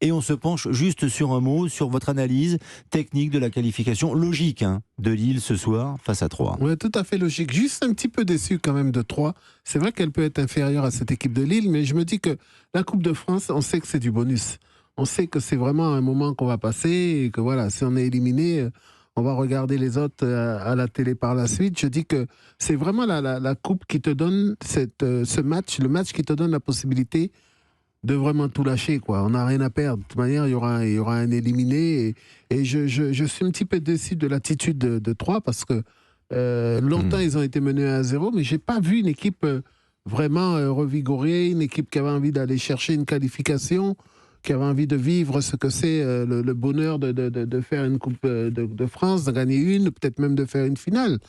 et on se penche juste sur un mot, sur votre analyse technique de la qualification logique de Lille ce soir face à Troyes. Oui, tout à fait logique. Juste un petit peu déçu quand même de Troyes. C'est vrai qu'elle peut être inférieure à cette équipe de Lille, mais je me dis que la Coupe de France, on sait que c'est du bonus. On sait que c'est vraiment un moment qu'on va passer et que voilà, si on est éliminé, on va regarder les autres à la télé par la suite. Je dis que c'est vraiment la coupe qui te donne ce match, le match qui te donne la possibilité de vraiment tout lâcher, quoi. On n'a rien à perdre. De toute manière, il y aura un éliminé. Et je suis un petit peu déçu de l'attitude de Troyes parce que longtemps, ils ont été menés à 0, mais je n'ai pas vu une équipe vraiment revigorée, une équipe qui avait envie d'aller chercher une qualification, qui avait envie de vivre ce que c'est le bonheur de faire une Coupe de France, de gagner une, peut-être même de faire une finale.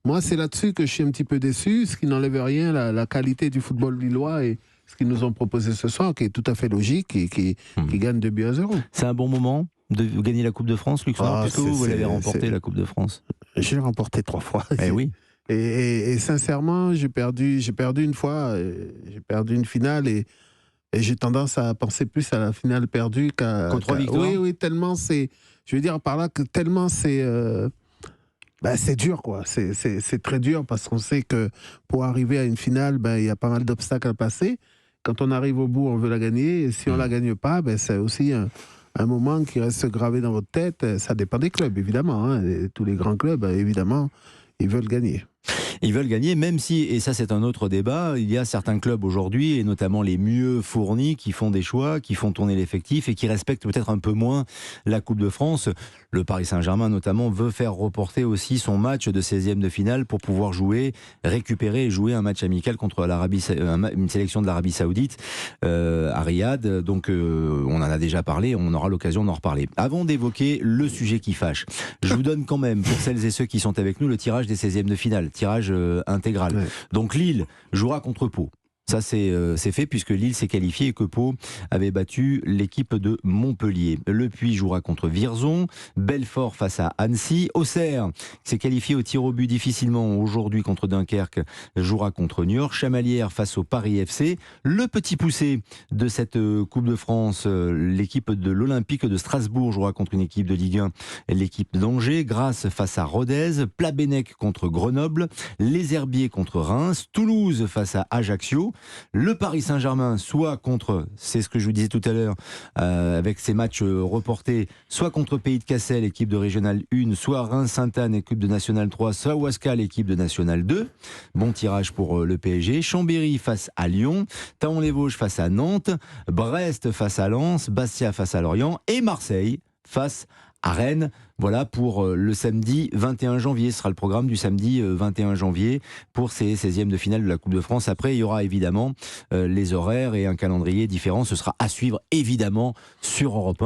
Moi, c'est là-dessus que je suis un petit peu déçu, ce qui n'enlève rien la qualité du football lillois et ce qu'ils nous ont proposé ce soir, qui est tout à fait logique et qui gagne 2-0. C'est un bon moment de gagner la Coupe de France, Luxembourg, puisque vous l'avez remporté, la Coupe de France. J'ai remporté 3 fois. Eh oui. Et sincèrement, j'ai perdu une fois, j'ai perdu une finale et j'ai tendance à penser plus à la finale perdue qu'aux 3 victoires. Oui, tellement c'est... Je veux dire par là que tellement c'est... c'est dur, quoi. C'est très dur parce qu'on sait que pour arriver à une finale, il y a pas mal d'obstacles à passer. Quand on arrive au bout, on veut la gagner. Et si on la gagne pas, c'est aussi un moment qui reste gravé dans votre tête. Ça dépend des clubs, évidemment. Et tous les grands clubs, évidemment, ils veulent gagner. Ils veulent gagner, même si, et ça c'est un autre débat, il y a certains clubs aujourd'hui, et notamment les mieux fournis, qui font des choix, qui font tourner l'effectif et qui respectent peut-être un peu moins la Coupe de France. Le Paris Saint-Germain notamment veut faire reporter aussi son match de 16e de finale pour pouvoir récupérer et jouer un match amical contre une sélection de l'Arabie Saoudite à Riyad. Donc on en a déjà parlé, on aura l'occasion d'en reparler. Avant d'évoquer le sujet qui fâche, je vous donne quand même, pour celles et ceux qui sont avec nous, le tirage des 16e de finale. Tirage intégral. Ouais. Donc Lille jouera contre Pau. Ça, c'est fait puisque Lille s'est qualifié et que Pau avait battu l'équipe de Montpellier. Le Puy jouera contre Vierzon. Belfort face à Annecy. Auxerre s'est qualifié au tir au but difficilement aujourd'hui contre Dunkerque, jouera contre Niort. Chamalières face au Paris FC. Le petit poussé de cette Coupe de France, l'équipe de l'Olympique de Strasbourg jouera contre une équipe de Ligue 1, l'équipe d'Angers. Grasse face à Rodez. Plabennec contre Grenoble. Les Herbiers contre Reims. Toulouse face à Ajaccio. Le Paris Saint-Germain, soit contre, c'est ce que je vous disais tout à l'heure, avec ses matchs reportés, soit contre Pays de Cassel, équipe de Régional 1, soit Reims-Sainte-Anne, équipe de National 3, soit Ouascal, équipe de National 2. Bon tirage pour le PSG. Chambéry face à Lyon, Thaon-les-Vosges face à Nantes, Brest face à Lens, Bastia face à Lorient et Marseille face à Rennes. Voilà pour le samedi 21 janvier. Ce sera le programme du samedi 21 janvier pour ces 16e de finale de la Coupe de France. Après, il y aura évidemment les horaires et un calendrier différent. Ce sera à suivre évidemment sur Europe 1.